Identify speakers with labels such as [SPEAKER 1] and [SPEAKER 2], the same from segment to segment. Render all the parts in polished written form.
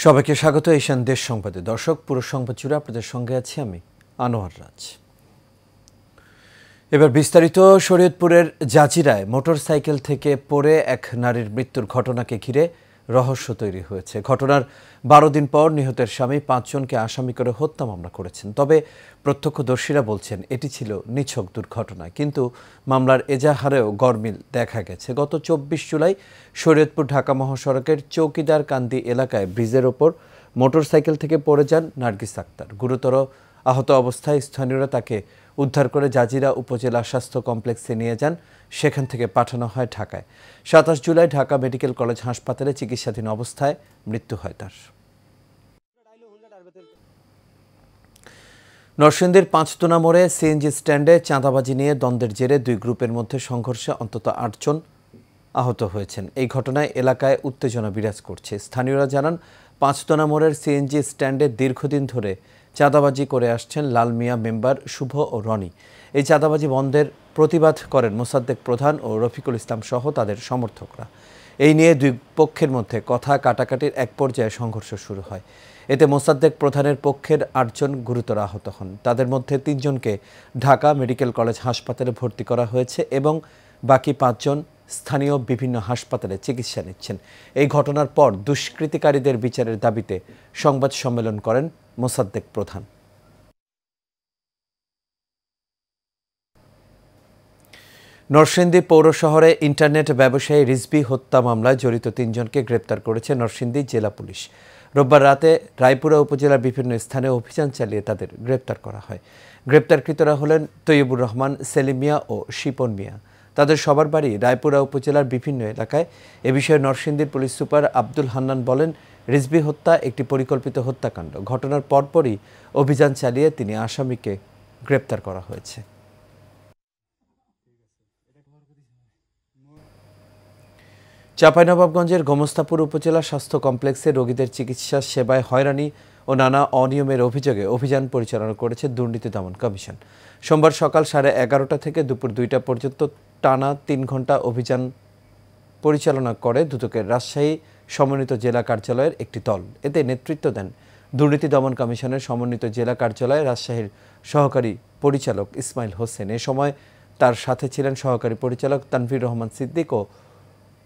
[SPEAKER 1] সবাইকে স্বাগত এশিয়ান দেশ সংবাদে। দর্শক, পুরো সংবাদ জুড়ে আপনাদের সঙ্গে আছি আমি আনোয়ার রাজ। এবার বিস্তারিত। শরীয়তপুরের জাজিরায় মোটরসাইকেল থেকে পড়ে এক নারীর মৃত্যুর ঘটনাকে ঘিরে রহস্য তৈরি হয়েছে। ঘটনার 12 দিন পর নিহতের স্বামী 5 জনকে আসামি করে হত্যা মামলা করেছেন। তবে প্রত্যক্ষদর্শীরা বলছেন এটি ছিল নিছক দুর্ঘটনা, কিন্তু মামলার এজাহারেও গরমিল দেখা গেছে। গত 24 জুলাই শরীয়তপুর ঢাকা মহাসড়কের চৌকিদার কান্দি এলাকায় ব্রিজের ওপর মোটরসাইকেল থেকে পড়ে যান নার্গিস আক্তার। গুরুতর আহত অবস্থায় স্থানীয়রা তাকে উদ্ধার করে জাজিরা উপজেলা স্বাস্থ্য কমপ্লেক্সে নিয়ে যান। সেখান থেকে পাঠানো হয় ঢাকায়। 27 জুলাই ঢাকা মেডিকেল কলেজ হাসপাতালে চিকিৎসাধীন অবস্থায় মৃত্যু হয় তার। নরসিংদীর 5 মোড়ে সিএনজি স্ট্যান্ডে চাঁদাবাজি নিয়ে দ্বন্দ্বের জেরে 2 গ্রুপের মধ্যে সংঘর্ষে অন্তত 8 জন আহত হয়েছেন। এই ঘটনায় এলাকায় উত্তেজনা বিরাজ করছে। স্থানীয়রা জানান, 5 মোড়ের সিএনজি স্ট্যান্ডে দীর্ঘদিন ধরে চাঁদাবাজি করে আসছেন লাল মিয়া মেম্বার শুভ ও রনি। এই চাঁদাবাজি বন্ধের প্রতিবাদ করেন মোসাদ্দেক প্রধান ও রফিকুল ইসলাম সহ তাদের সমর্থকরা। এই নিয়ে 2 পক্ষের মধ্যে কথা কাটাকাটির এক পর্যায়ে সংঘর্ষ শুরু হয়। এতে মোসাদ্দেক প্রধানের পক্ষের 8 জন গুরুতর আহত হন। তাদের মধ্যে 3 জনকে ঢাকা মেডিকেল কলেজ হাসপাতালে ভর্তি করা হয়েছে এবং বাকি 5 জন স্থানীয় বিভিন্ন হাসপাতালে চিকিৎসা নিচ্ছেন। এই ঘটনার পর দুষ্কৃতিকারীদের বিচারের দাবিতে সংবাদ সম্মেলন করেন মোসাদ্দেক প্রধান। নরসিংদী পৌর শহরে ইন্টারনেট ব্যবসায়ী রিজভী হত্যা মামলায় জড়িত 3 জনকে গ্রেপ্তার করেছে নরসিংদী জেলা পুলিশ। রোববার রাতে রায়পুরা উপজেলার বিভিন্ন স্থানে অভিযান চালিয়ে তাদের গ্রেপ্তার করা হয়। গ্রেপ্তারকৃতরা হলেন তৈয়বুর রহমান, সেলিম মিয়া ও শিপন মিয়া। তাদের সবার বাড়ি রায়পুরা উপজেলার বিভিন্ন এলাকায়। এ বিষয়ে নরসিংদীর পুলিশ সুপার আব্দুল হান্নান বলেন, রিজভী হত্যা একটি পরিকল্পিত হত্যাকাণ্ড। ঘটনার পরপরই অভিযান চালিয়ে তিনি আসামিকে গ্রেপ্তার করা হয়েছে। চাঁপাইনবাবগঞ্জের গোমস্তাপুর উপজেলা স্বাস্থ্য কমপ্লেক্সে রোগীদের চিকিৎসা সেবায় হয়রানি ও নানা অনিয়মের অভিযোগে অভিযান পরিচালনা করেছে দুর্নীতি দমন কমিশন। সোমবার সকাল 11:30 থেকে দুপুর 2টা পর্যন্ত টানা 3 ঘণ্টা অভিযান পরিচালনা করে দুদকের রাজশাহী সমন্বিত জেলা কার্যালয়ের একটি দল। এতে নেতৃত্ব দেন দুর্নীতি দমন কমিশনের সমন্বিত জেলা কার্যালয় রাজশাহীর সহকারী পরিচালক ইসমাইল হোসেন। এ সময় তার সাথে ছিলেন সহকারী পরিচালক তানভীর রহমান সিদ্দিক ও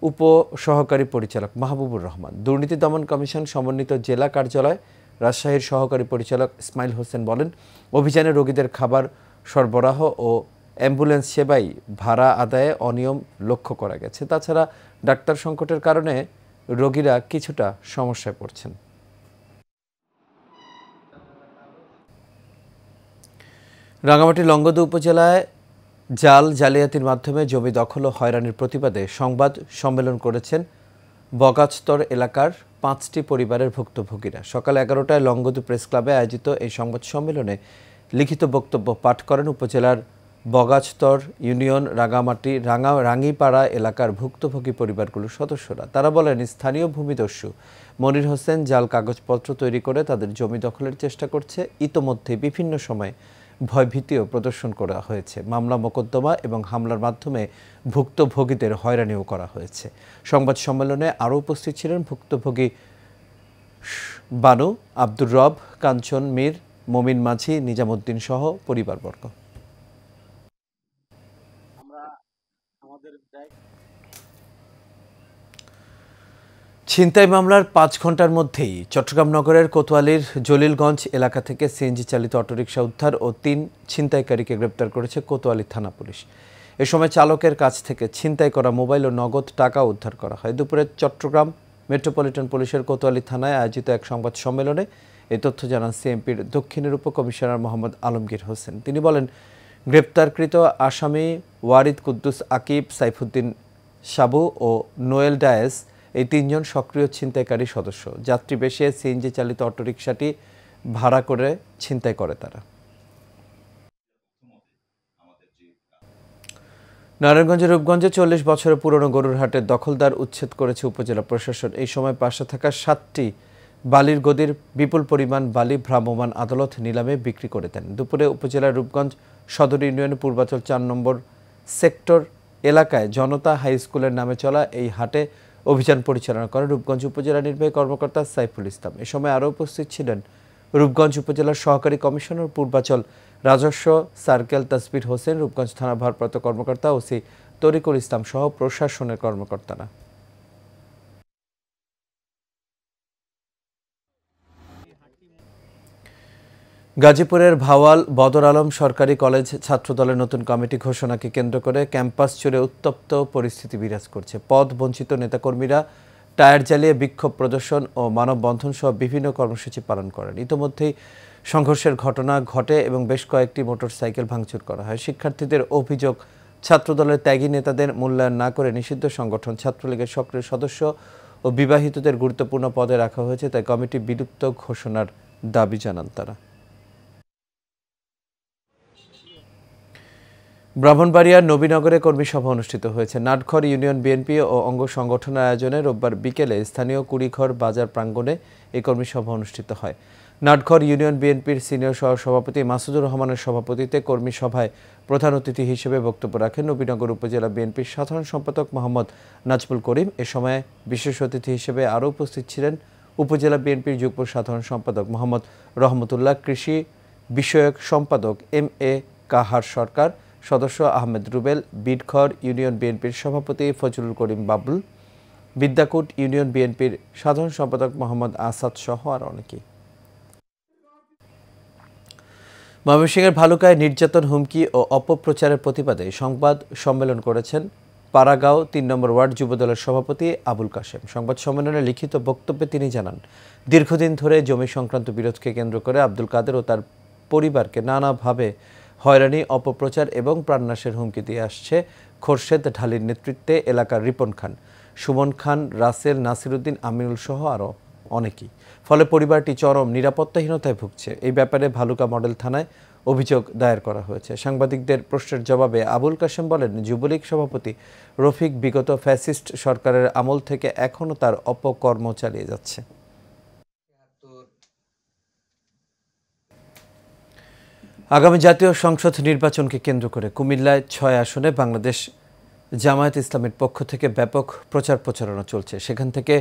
[SPEAKER 1] উপ সহকারী পরিচালক মাহবুবুর রহমান। দুর্নীতি দমন কমিশন সমন্বিত জেলা কার্যালয় রাজশাহীর সহকারী পরিচালক ইসমাইল হোসেন বলেন, অভিযানে রোগীদের খাবার সরবরাহ ও অ্যাম্বুলেন্স সেবায় ভাড়া আদায়ে অনিয়ম লক্ষ্য করা গেছে। তাছাড়া ডাক্তার সংকটের কারণে রোগীরা কিছুটা সমস্যায় পড়ছেন। রাঙামাটির লংগদু উপজেলায় জালিয়াতির মাধ্যমে জমি দখল ও হয়রানির প্রতিবাদে সংবাদ সম্মেলন করেছেন বগাছতর এলাকার 5টি পরিবারের ভুক্তভোগীরা। সকাল 11টায় লংগদু প্রেস ক্লাবে আয়োজিত এই সংবাদ সম্মেলনে লিখিত বক্তব্য পাঠ করেন উপজেলার বগাছতর ইউনিয়ন রাঙিপাড়া এলাকার ভুক্তভোগী পরিবারগুলোর সদস্যরা। তারা বলেন, স্থানীয় ভূমিদস্যু মনির হোসেন জাল কাগজপত্র তৈরি করে তাদের জমি দখলের চেষ্টা করছে। ইতোমধ্যে বিভিন্ন সময় ভয়ভীতিও প্রদর্শন করা হয়েছে। মামলা মোকদ্দমা এবং হামলার মাধ্যমে ভুক্তভোগীদের হয়রানিও করা হয়েছে। সংবাদ সম্মেলনে আরও উপস্থিত ছিলেন ভুক্তভোগী বানু, আব্দুর রব, কাঞ্চন মীর, মমিন মাঝি, নিজামুদ্দিন সহ পরিবারবর্গ। ছিনতাই মামলার 5 ঘণ্টার মধ্যেই চট্টগ্রাম নগরের কোতোয়ালির জলিলগঞ্জ এলাকা থেকে সিএনজি চালিত অটোরিকশা উদ্ধার ও 3 ছিনতাইকারীকে গ্রেপ্তার করেছে কোতোয়ালি থানা পুলিশ। এ সময় চালকের কাছ থেকে ছিনতাই করা মোবাইল ও নগদ টাকা উদ্ধার করা হয়। দুপুরে চট্টগ্রাম মেট্রোপলিটন পুলিশের কোতোয়ালি থানায় আয়োজিত এক সংবাদ সম্মেলনে এই তথ্য জানান সিএমপির দক্ষিণের উপকমিশনার মোহাম্মদ আলমগীর হোসেন। তিনি বলেন, গ্রেপ্তারকৃত আসামি ওয়ারিদ কুদ্দুস আকিব, সাইফুদ্দিন সাবু ও নোয়েল ডায়েস এই 3 জন সক্রিয় ছিনতাইকারী সদস্য। যাত্রী বেশে সিএনজি চালিত অটোরিকশাটি ভাড়া করে ছিনতাই করে তারা। নারায়ণগঞ্জের রূপগঞ্জে 40 বছরের পুরনো গরুর হাটের দখলদার উচ্ছেদ করেছে উপজেলা প্রশাসন। এই সময় পাশে থাকা 7টি বালির গদির বিপুল পরিমাণ বালি ভ্রাম্যমাণ আদালত নিলামে বিক্রি করে দেন। দুপুরে উপজেলার রূপগঞ্জ সদর ইউনিয়নের পূর্বাচল ৪ নম্বর সেক্টর এলাকায় জনতা হাই স্কুলের নামে চলা এই হাটে অভিযান পরিচালনা করেন রূপগঞ্জ উপজেলা নির্বাহী কর্মকর্তা সাইফুল ইসলাম। এ সময় আরও উপস্থিত ছিলেন রূপগঞ্জ উপজেলার সহকারী কমিশনার পূর্বাচল রাজস্ব সার্কেল তাসবির হোসেন, রূপগঞ্জ থানা ভারপ্রাপ্ত কর্মকর্তা ওসি তরিকুল ইসলাম সহ প্রশাসনের কর্মকর্তারা। গাজীপুরের ভাওয়াল বদর আলম সরকারি কলেজ ছাত্রদলের নতুন কমিটি ঘোষণাকে কেন্দ্র করে ক্যাম্পাস জুড়ে উত্তপ্ত পরিস্থিতি বিরাজ করছে। পদ বঞ্চিত নেতাকর্মীরা টায়ার জ্বালিয়ে বিক্ষোভ প্রদর্শন ও মানববন্ধন সহ বিভিন্ন কর্মসূচি পালন করেন। ইতোমধ্যেই সংঘর্ষের ঘটনা ঘটে এবং বেশ কয়েকটি মোটরসাইকেল ভাঙচুর করা হয়। শিক্ষার্থীদের অভিযোগ, ছাত্রদলের ত্যাগী নেতাদের মূল্যায়ন না করে নিষিদ্ধ সংগঠন ছাত্রলীগের সক্রিয় সদস্য ও বিবাহিতদের গুরুত্বপূর্ণ পদে রাখা হয়েছে, তাই কমিটি বিলুপ্ত ঘোষণার দাবি জানান তারা। ব্রাহ্মণবাড়িয়ার নবীনগরে কর্মী সভা অনুষ্ঠিত হয়েছে। নাটঘর ইউনিয়ন বিএনপি ও অঙ্গ সংগঠনের আয়োজনে রোববার বিকেলে স্থানীয় কুড়িঘর বাজার প্রাঙ্গণে এই কর্মী সভা অনুষ্ঠিত হয়। নাটঘর ইউনিয়ন বিএনপির সিনিয়র সহসভাপতি মাসুদুর রহমানের সভাপতিত্বে কর্মী সভায় প্রধান অতিথি হিসেবে বক্তব্য রাখেন নবীনগর উপজেলা বিএনপির সাধারণ সম্পাদক মোহাম্মদ নাজমুল করিম। এ সময় বিশেষ অতিথি হিসেবে আরও উপস্থিত ছিলেন উপজেলা বিএনপির যুগ্ম সাধারণ সম্পাদক মোহাম্মদ রহমতুল্লাহ, কৃষি বিষয়ক সম্পাদক MA কাহার সরকার, সদস্য আহমেদ রুবেল, বিটঘর ইউনিয়ন বিএনপির সভাপতি ফজলুল করিম বাবুল, বিদ্যাকুট ইউনিয়ন বিএনপির সাধারণ সম্পাদক মোহাম্মদ আসাদ সহ আর অনেকেই। ময়মনসিংহের ভালুকায় নির্যাতন, হুমকি ও অপপ্রচারের প্রতিবাদে সংবাদ সম্মেলন করেছেন পাড়াগাঁও ৩ নম্বর ওয়ার্ড যুবদলের সভাপতি আবুল কাশেম। সংবাদ সম্মেলনে লিখিত বক্তব্যে তিনি জানান, দীর্ঘদিন ধরে জমি সংক্রান্ত বিরোধকে কেন্দ্র করে আব্দুল কাদের ও তার পরিবারকে নানাভাবে হয়রানি, অপপ্রচার এবং প্রাণনাশের হুমকি দিয়ে আসছে খোরশেদ ঢালির নেতৃত্বে এলাকার রিপন খান, সুমন খান, রাসেল, নাসিরউদ্দিন, আমিনুল সহ আরও অনেকেই। ফলে পরিবারটি চরম নিরাপত্তাহীনতায় ভুগছে। এই ব্যাপারে ভালুকা মডেল থানায় অভিযোগ দায়ের করা হয়েছে। সাংবাদিকদের প্রশ্নের জবাবে আবুল কাশেম বলেন, যুবলীগ সভাপতি রফিক বিগত ফ্যাসিস্ট সরকারের আমল থেকে এখনও তার অপকর্ম চালিয়ে যাচ্ছে। আগামী জাতীয় সংসদ নির্বাচনকে কেন্দ্র করে কুমিল্লায় 6 আসনে বাংলাদেশ জামায়াত ইসলামের পক্ষ থেকে ব্যাপক প্রচারণা চলছে। সেখান থেকে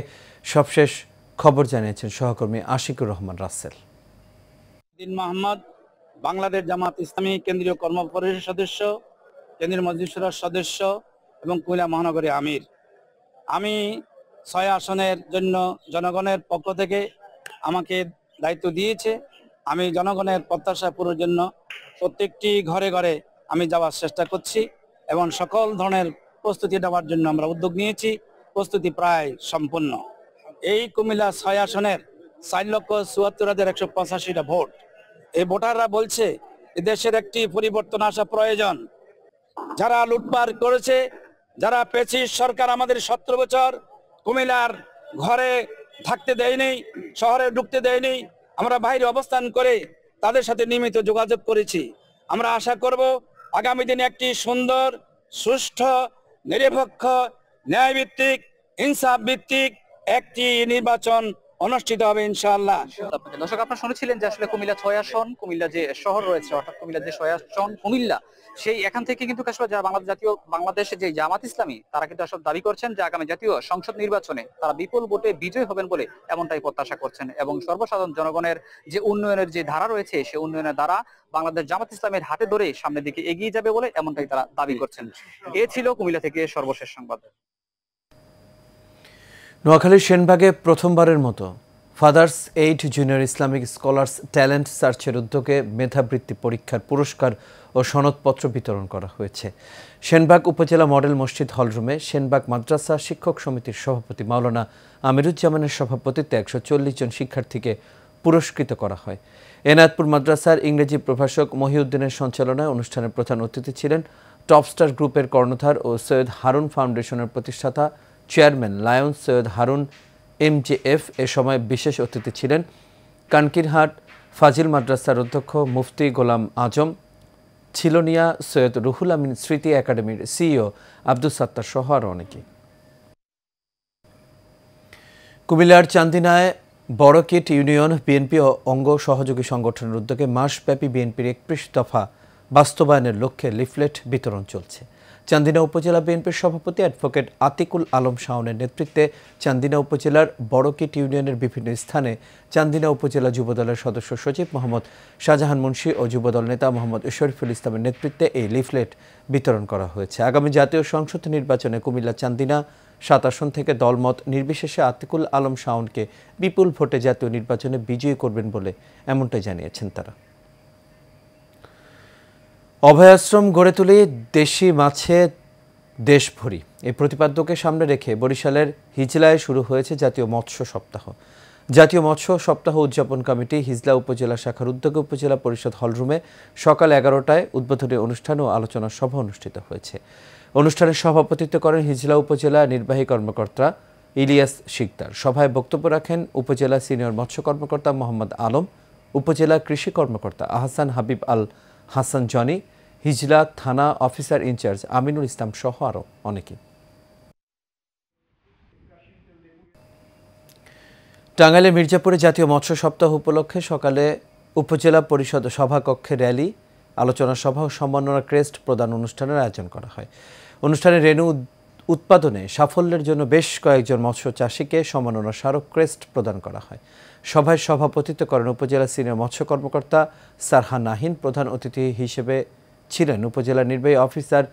[SPEAKER 1] সবশেষ খবর জানিয়েছেন সহকর্মী আশিকুর রহমান রাসেল।
[SPEAKER 2] মোহাম্মদ বাংলাদেশ জামায়াত ইসলামী কেন্দ্রীয় কর্ম পরিষদের সদস্য, কেন্দ্রীয় মজলিস শুরার সদস্য এবং কুমিল্লা মহানগরী আমির। আমি 6 আসনের জন্য জনগণের পক্ষ থেকে আমাকে দায়িত্ব দিয়েছে। আমি জনগণের প্রত্যাশা পূরণের জন্য প্রত্যেকটি ঘরে ঘরে আমি যাওয়ার চেষ্টা করছি এবং সকল ধরনের প্রস্তুতি নেওয়ার জন্য আমরা উদ্যোগ নিয়েছি। প্রস্তুতি প্রায় সম্পূর্ণ। এই কুমিল্লা 6 আসনের 4,74,185টা ভোট। এই ভোটাররা বলছে দেশের একটি পরিবর্তন আসা প্রয়োজন। যারা লুটপাট করেছে, যারা পেছিস সরকার আমাদের 17 বছর কুমিল্লার ঘরে থাকতে দেয়নি, শহরে ঢুকতে দেয়নি, আমরা বাইরে অবস্থান করে তাদের সাথে নিয়মিত যোগাযোগ করেছি। আমরা আশা করব আগামী দিনে একটি সুন্দর, সুষ্ঠু, নিরপেক্ষ, ন্যায়ভিত্তিক, ইনসাফ ভিত্তিক একটি নির্বাচন অনুষ্ঠিত হবে ইনশাআল্লাহ।
[SPEAKER 3] দর্শক, আপনারা শুনেছিলেন যে আসলে কুমিল্লা 6 আসন, কুমিল্লা যে শহর রয়েছে অর্থাৎ কুমিল্লা যে 6 আসন কুমিল্লা, সেই এখান থেকে কিন্তু আসলে যারা বাংলাদেশের যে জামাত ইসলামী তারা কিন্তু আসলে দাবি করছেন যে আগামী জাতীয় সংসদ নির্বাচনে তারা বিপুল ভোটে বিজয় হবেন বলে এমনটাই প্রত্যাশা করছেন এবং সর্বসাধারণ জনগণের যে উন্নয়নের যে ধারা রয়েছে সেই উন্নয়নের দ্বারা বাংলাদেশ জামাত ইসলামের হাতে ধরে সামনের দিকে এগিয়ে যাবে বলে এমনটাই তারা দাবি করছেন। এ ছিল কুমিল্লা থেকে সর্বশেষ সংবাদ।
[SPEAKER 1] নোয়াখালীর সেনবাগে প্রথমবারের মতো father's aid junior Islamic scholars talent সার্চের উদ্যোগে মেধাবৃত্তি পরীক্ষার পুরস্কার ও সনদপত্র বিতরণ করা হয়েছে। সেনবাগ উপজেলা মডেল মসজিদ হলরুমে সেনবাগ মাদ্রাসা শিক্ষক সমিতির সভাপতি মাওলানা আমিরুজ্জামানের সভাপতিত্বে 140 জন শিক্ষার্থীকে পুরস্কৃত করা হয়। এনায়েতপুর মাদ্রাসার ইংরেজি প্রভাষক মহিউদ্দিনের সঞ্চালনায় অনুষ্ঠানের প্রধান অতিথি ছিলেন টপস্টার গ্রুপের কর্ণধার ও সৈয়দ হারুন ফাউন্ডেশনের প্রতিষ্ঠাতা chairman Lions Syed Harun MJF। এ সময় বিশেষ অতিথি ছিলেন কানকিরহাট ফাজিল মাদ্রাসার অধ্যক্ষ মুফতি গোলাম আজম, ছিলনিয়া সৈয়দ রুহুল আমিন স্মৃতি একাডেমির CEO আব্দুস সাত্তার সহ আরও অনেকে। কুমিল্লার চান্দিনায় বড়কিট ইউনিয়ন বিএনপি ও অঙ্গ সহযোগী সংগঠনের উদ্যোগে মাসব্যাপী বিএনপির ৩১ দফা বাস্তবায়নের লক্ষ্যে লিফলেট বিতরণ চলছে। চান্দিনা উপজেলা বিএনপির সভাপতি অ্যাডভোকেট আতিকুল আলম শাওনের নেতৃত্বে চান্দিনা উপজেলার বড়কিট ইউনিয়নের বিভিন্ন স্থানে চান্দিনা উপজেলা যুবদলের সদস্য সচিব মোহাম্মদ শাহজাহান মুন্সি ও যুবদল নেতা মোহাম্মদ শরীফুল ইসলামের নেতৃত্বে এই লিফলেট বিতরণ করা হয়েছে। আগামী জাতীয় সংসদ নির্বাচনে কুমিল্লা চান্দিনা ৭ আসন থেকে দলমত নির্বিশেষে আতিকুল আলম শাওনকে বিপুল ভোটে জাতীয় নির্বাচনে বিজয়ী করবেন বলে এমনটাই জানিয়েছেন তারা। অভয়াশ্রম গড়ে তুলে দেশি মাছে দেশ ভরি, এই প্রতিপাদ্যকে সামনে রেখে বরিশালের হিজলায় শুরু হয়েছে জাতীয় মৎস্য সপ্তাহ। জাতীয় মৎস্য সপ্তাহ উদযাপন কমিটি হিজলা উপজেলা শাখার উদ্যোগে উপজেলা পরিষদ হলরুমে সকাল ১১টায় উদ্বোধনী অনুষ্ঠান ও আলোচনা সভা অনুষ্ঠিত হয়েছে। অনুষ্ঠানে সভাপতিত্ব করেন হিজলা উপজেলা নির্বাহী কর্মকর্তা ইলিয়াস শিকদার। সভায় বক্তব্য রাখেন উপজেলা সিনিয়র মৎস্য কর্মকর্তা মোহাম্মদ আলম, উপজেলা কৃষি কর্মকর্তা আহসান হাবিব আল হাসান জনি, হিজলা থানা অফিসার ইনচার্জ আমিনুল ইসলাম সহ আরও অনেকে। টাঙ্গাইলের মির্জাপুরে জাতীয় মৎস্য সপ্তাহ উপলক্ষে সকালে উপজেলা পরিষদ সভাকক্ষে র্যালি, আলোচনা সভা ও সম্মাননা ক্রেস্ট প্রদান অনুষ্ঠানের আয়োজন করা হয়। অনুষ্ঠানে রেণু উৎপাদনে সাফল্যের জন্য বেশ কয়েকজন মৎস্য চাষীকে সম্মাননা স্মারক ক্রেস্ট প্রদান করা হয়। সভায় সভাপতিত্ব করেন উপজেলা সিনিয়র মৎস্য কর্মকর্তা সারহা নাহিন। প্রধান অতিথি হিসেবে ছিলেন উপজেলা নির্বাহী অফিসার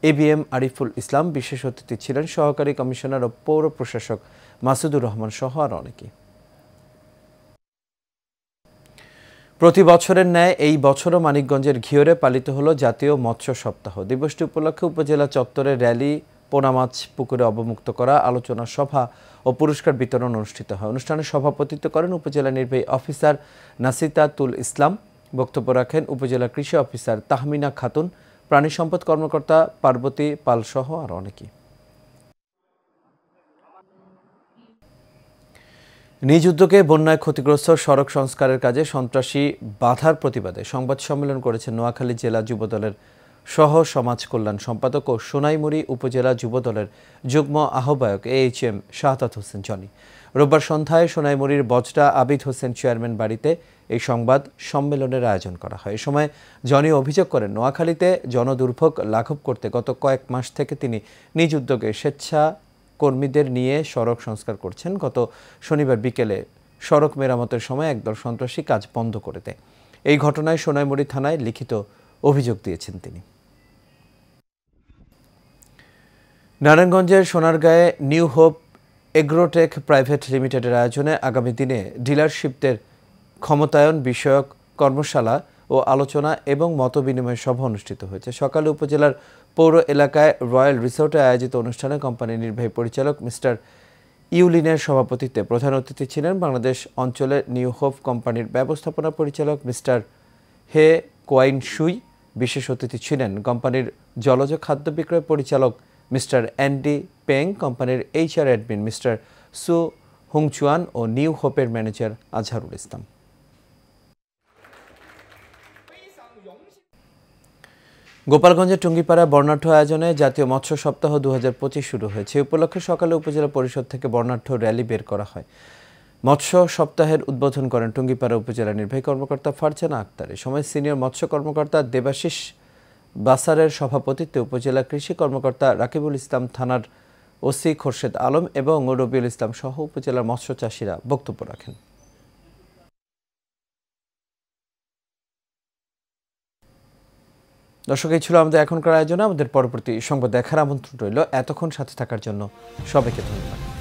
[SPEAKER 1] ABM আরিফুল ইসলাম। বিশেষ অতিথি ছিলেন সহকারী কমিশনার ও পৌর প্রশাসক মাসুদুর রহমান সহ আর অনেকে। প্রতি বছরের ন্যায় এই বছরও মানিকগঞ্জের ঘিওরে পালিত হলো জাতীয় মৎস্য সপ্তাহ। দিবসটি উপলক্ষে উপজেলা চত্বরে র্যালি, পোনামাছ পুকুরে অবমুক্ত করা, আলোচনা সভা ও পুরস্কার বিতরণ অনুষ্ঠিত হয়। অনুষ্ঠানে সভাপতিত্ব করেন উপজেলা নির্বাহী অফিসার নাসিতাতুল ইসলাম। বক্তব্য রাখেন উপজেলা কৃষি অফিসার তাহমিনা খাতুন, প্রাণী সম্পদ কর্মকর্তা পার্বতী পাল সহ আর অনেকে। নিজ উদ্যোগে বন্যায় ক্ষতিগ্রস্ত সড়ক সংস্কারের কাজে সন্ত্রাসী বাধার প্রতিবাদে সংবাদ সম্মেলন করেছেন নোয়াখালী জেলা যুবদলের সহ সমাজ কল্যাণ সম্পাদক ও সোনাইমুড়ি উপজেলা যুবদলের যুগ্ম আহ্বায়ক AHM শাহাদাত হোসেন জনি। রোববার সন্ধ্যায় সোনাইমুড়ির বজরা আবিদ হোসেন চেয়ারম্যান বাড়িতে এই সংবাদ সম্মেলনের আয়োজন করা হয়। এ সময় জনি অভিযোগ করেন, নোয়াখালীতে জনদুর্ভোগ লাঘব করতে গত কয়েক মাস থেকে তিনি নিজ উদ্যোগে স্বেচ্ছা কর্মীদের নিয়ে সড়ক সংস্কার করছেন। গত শনিবার বিকেলে সড়ক মেরামতের সময় একদল সন্ত্রাসী কাজ বন্ধ করে দেয়। এই ঘটনায় সোনাইমুড়ি থানায় লিখিত অভিযোগ দিয়েছেন তিনি। নারায়ণগঞ্জের সোনারগাঁয়ে নিউ হোপ এগ্রোটেক প্রাইভেট লিমিটেডের আয়োজনে আগামী দিনে ডিলারশিপদের ক্ষমতায়ন বিষয়ক কর্মশালা ও আলোচনা এবং মতবিনিময় সভা অনুষ্ঠিত হয়েছে। সকালে উপজেলার পৌর এলাকায় রয়্যাল রিসোর্টে আয়োজিত অনুষ্ঠানে কোম্পানির নির্বাহী পরিচালক মিস্টার ইউলিনের সভাপতিত্বে প্রধান অতিথি ছিলেন বাংলাদেশ অঞ্চলের নিউ হোপ কোম্পানির ব্যবস্থাপনা পরিচালক মিস্টার হে কোয়াইন শুই। বিশেষ অতিথি ছিলেন কোম্পানির জলজ খাদ্য বিক্রয় পরিচালক মিস্টার অ্যান্ডি পেং, কোম্পানির HR অ্যাডমিন মিস্টার সু হুংচুয়ান ও নিউ হোপের ম্যানেজার আজহারুল ইসলাম। গোপালগঞ্জের টুঙ্গিপাড়া বর্ণাঢ্য আয়োজনে জাতীয় মৎস্য সপ্তাহ 2025 শুরু হয়েছে। উপলক্ষে সকালে উপজেলা পরিষদ থেকে বর্ণাঢ্য র্যালি বের করা হয়। মৎস্য সপ্তাহের উদ্বোধন করেন টুঙ্গিপাড়া উপজেলা নির্বাহী কর্মকর্তা ফারজানা আক্তার। এ সময় সিনিয়র মৎস্য কর্মকর্তা দেবাশিস বাসারের সভাপতিত্বে উপজেলা কৃষি কর্মকর্তা রাকিবুল ইসলাম, থানার OC খোরশেদ আলম এবং রবিউল ইসলাম সহ উপজেলার মৎস্য চাষীরা বক্তব্য রাখেন। দর্শক, এই ছিল আমাদের এখনকার আয়োজনে। আমাদের পরবর্তী সংবাদ দেখার আমন্ত্রণ রইল। এতক্ষণ সাথে থাকার জন্য সবাইকে ধন্যবাদ।